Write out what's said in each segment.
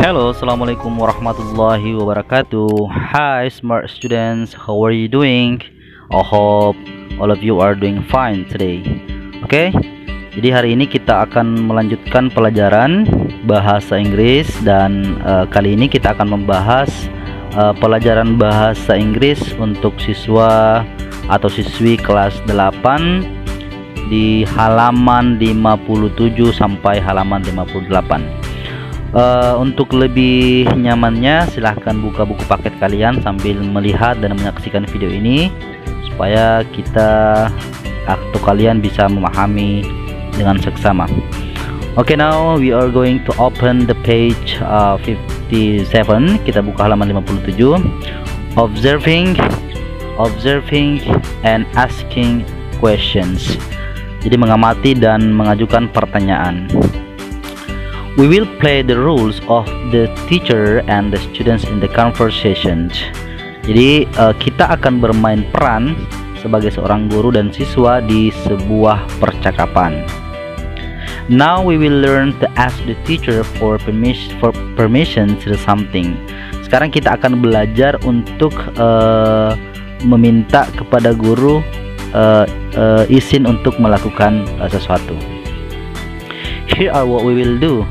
Hello, Assalamualaikum warahmatullahi wabarakatuh. Hi smart students, how are you doing? I hope all of you are doing fine today. Oke, jadi hari ini kita akan melanjutkan pelajaran bahasa Inggris. Dan kali ini kita akan membahas pelajaran bahasa Inggris untuk siswa atau siswi kelas 8 di halaman 57 sampai halaman 58. Untuk lebih nyamannya silahkan buka buku paket kalian sambil melihat dan menyaksikan video ini supaya kita atau kalian bisa memahami dengan seksama. Okay, now we are going to open the page 57. Kita buka halaman 57. Observing and asking questions. Jadi mengamati dan mengajukan pertanyaan. We will play the roles of the teacher and the students in the conversation. Jadi kita akan bermain peran sebagai seorang guru dan siswa di sebuah percakapan. Now we will learn to ask the teacher for permission to do something. Sekarang kita akan belajar untuk meminta kepada guru izin untuk melakukan sesuatu. Here are what we will do.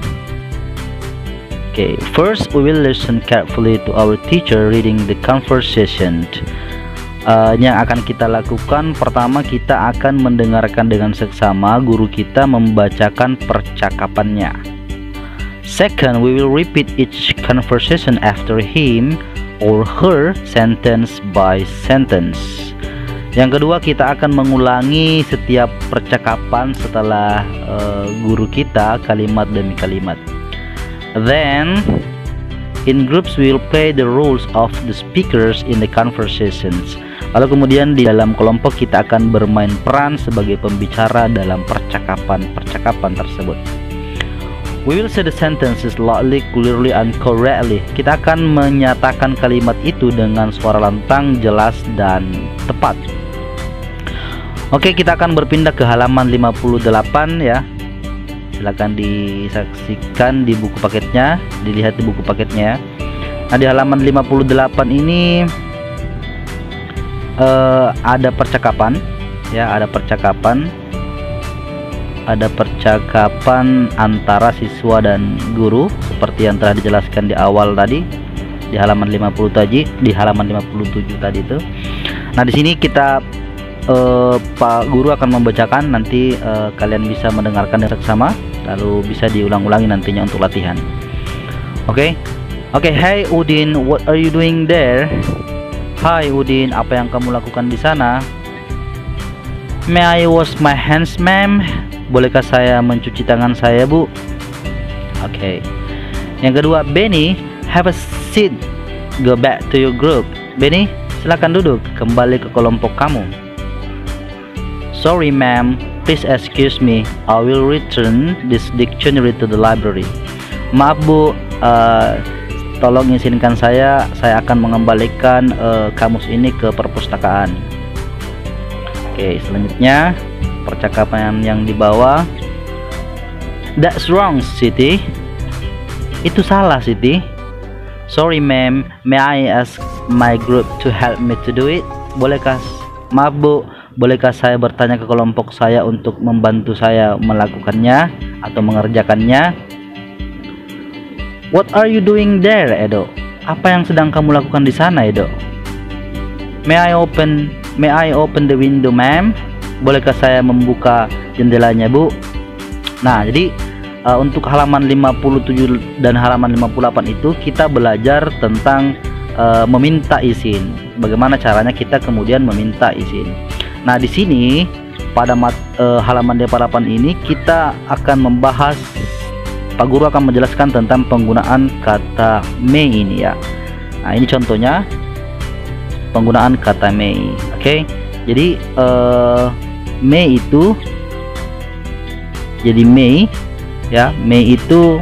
Okay, first we will listen carefully to our teacher reading the conversation. Yang akan kita lakukan, pertama kita akan mendengarkan dengan seksama guru kita membacakan percakapannya. Second, we will repeat each conversation after him or her sentence by sentence. Yang kedua, kita akan mengulangi setiap percakapan setelah guru kita kalimat demi kalimat. Then in groups we will play the roles of the speakers in the conversations. Lalu kemudian di dalam kelompok kita akan bermain peran sebagai pembicara dalam percakapan tersebut. We will say the sentences loudly, clearly and correctly. Kita akan menyatakan kalimat itu dengan suara lantang, jelas dan tepat. Oke, kita akan berpindah ke halaman 58 ya. Silakan disaksikan di buku paketnya, dilihat di buku paketnya. Nah, di halaman 58 ini ada percakapan ya, ada percakapan antara siswa dan guru seperti yang telah dijelaskan di awal tadi di halaman 50 tadi, di halaman 57 tadi itu. Nah, di sini kita Pak Guru akan membacakan, nanti kalian bisa mendengarkan dengan seksama, lalu bisa diulang-ulangi nantinya untuk latihan. Oke. Hey Udin, what are you doing there? Hai Udin, apa yang kamu lakukan di sana? May I wash my hands, ma'am? Bolehkah saya mencuci tangan saya, Bu? Oke. Yang kedua, Benny, have a seat. Go back to your group. Benny, silakan duduk, kembali ke kelompok kamu. Sorry ma'am, please excuse me, I will return this dictionary to the library. Maaf Bu, tolong izinkan saya akan mengembalikan kamus ini ke perpustakaan. Oke, selanjutnya percakapan yang di bawah. That's wrong Siti. Itu salah Siti. Sorry ma'am, may I ask my group to help me to do it? Maaf Bu, bolehkah saya bertanya ke kelompok saya untuk membantu saya melakukannya atau mengerjakannya? What are you doing there, Edo? Apa yang sedang kamu lakukan di sana, Edo? May I open the window, ma'am? Bolehkah saya membuka jendelanya, Bu? Nah, jadi untuk halaman 57 dan halaman 58 itu kita belajar tentang meminta izin. Bagaimana caranya kita kemudian meminta izin. Nah, di sini pada halaman 58 ini kita akan membahas, Pak Guru akan menjelaskan tentang penggunaan kata may ini ya. Nah, ini contohnya penggunaan kata may. Oke. Jadi may itu ya, may itu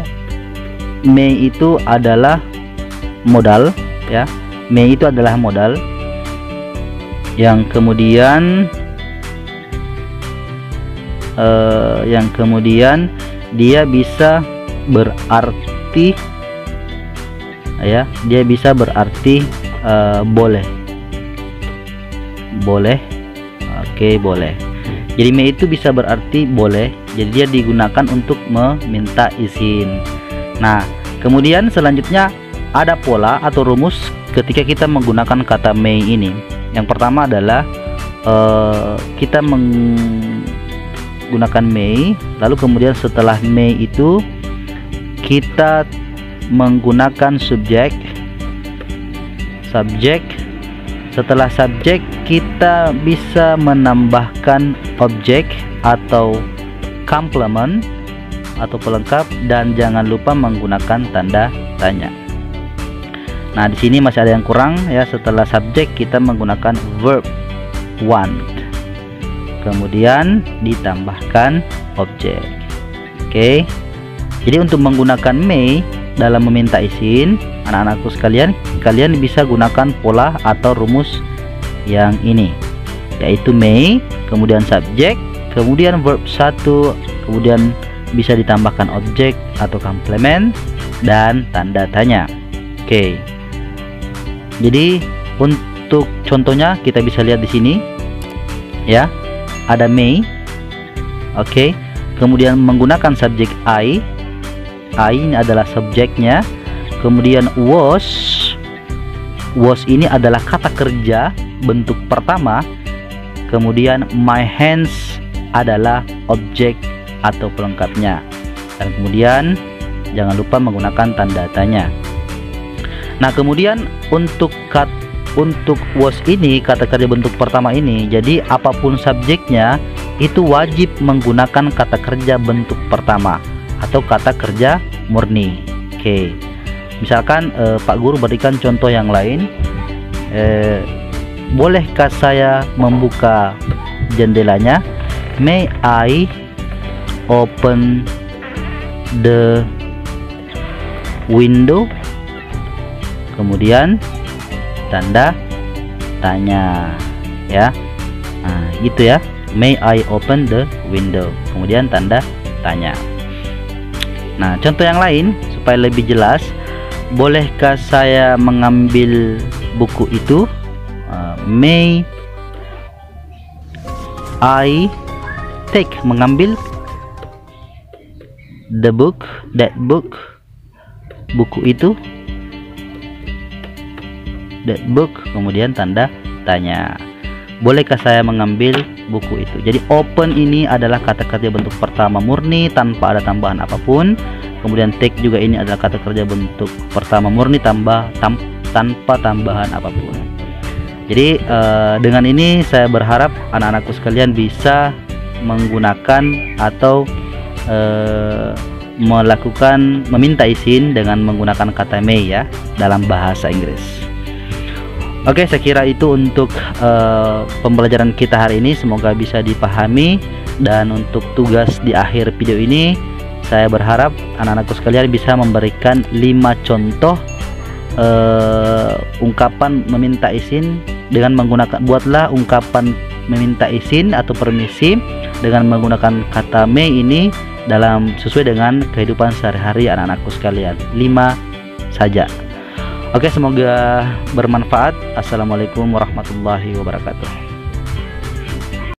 adalah modal ya. May itu adalah modal yang kemudian dia bisa berarti ya, dia bisa berarti boleh. Oke, boleh. Jadi may itu bisa berarti boleh, jadi dia digunakan untuk meminta izin. Nah, kemudian selanjutnya ada pola atau rumus ketika kita menggunakan kata may ini. Yang pertama adalah kita menggunakan may, lalu kemudian setelah may itu kita menggunakan subjek. Setelah subjek kita bisa menambahkan objek atau complement atau pelengkap, dan jangan lupa menggunakan tanda tanya. Nah, di sini masih ada yang kurang ya. Setelah subjek kita menggunakan verb want, kemudian ditambahkan objek. Oke. Jadi untuk menggunakan may dalam meminta izin, anak-anakku sekalian, kalian bisa gunakan pola atau rumus yang ini, yaitu may, kemudian subjek, kemudian verb 1, kemudian bisa ditambahkan objek atau komplement dan tanda tanya. Oke. Jadi untuk contohnya kita bisa lihat di sini ya, ada may. Oke. Kemudian menggunakan subjek I ini adalah subjeknya. Kemudian was ini adalah kata kerja bentuk pertama. Kemudian my hands adalah objek atau pelengkapnya, dan kemudian jangan lupa menggunakan tanda tanya. Nah, kemudian untuk was ini, kata kerja bentuk pertama ini, jadi apapun subjeknya itu wajib menggunakan kata kerja bentuk pertama atau kata kerja murni. Oke. Misalkan Pak Guru berikan contoh yang lain. Bolehkah saya membuka jendelanya? May I open the window? Kemudian tanda tanya ya. Nah, gitu ya. May I open the window? Kemudian tanda tanya. Nah, contoh yang lain supaya lebih jelas, bolehkah saya mengambil buku itu? May I take, mengambil the book, that book, buku itu, that book, kemudian tanda tanya. Bolehkah saya mengambil buku itu? Jadi open ini adalah kata kerja bentuk pertama murni tanpa ada tambahan apapun. Kemudian take juga ini adalah kata kerja bentuk pertama murni tanpa tambahan apapun. Jadi dengan ini saya berharap anak-anakku sekalian bisa menggunakan atau melakukan meminta izin dengan menggunakan kata may ya dalam bahasa Inggris. Oke, saya kira itu untuk pembelajaran kita hari ini, semoga bisa dipahami. Dan untuk tugas di akhir video ini, saya berharap anak-anakku sekalian bisa memberikan 5 contoh ungkapan meminta izin dengan menggunakan, buatlah ungkapan meminta izin atau permisi dengan menggunakan kata may ini dalam sesuai dengan kehidupan sehari-hari anak-anakku sekalian. 5 saja. Oke, semoga bermanfaat. Assalamualaikum warahmatullahi wabarakatuh.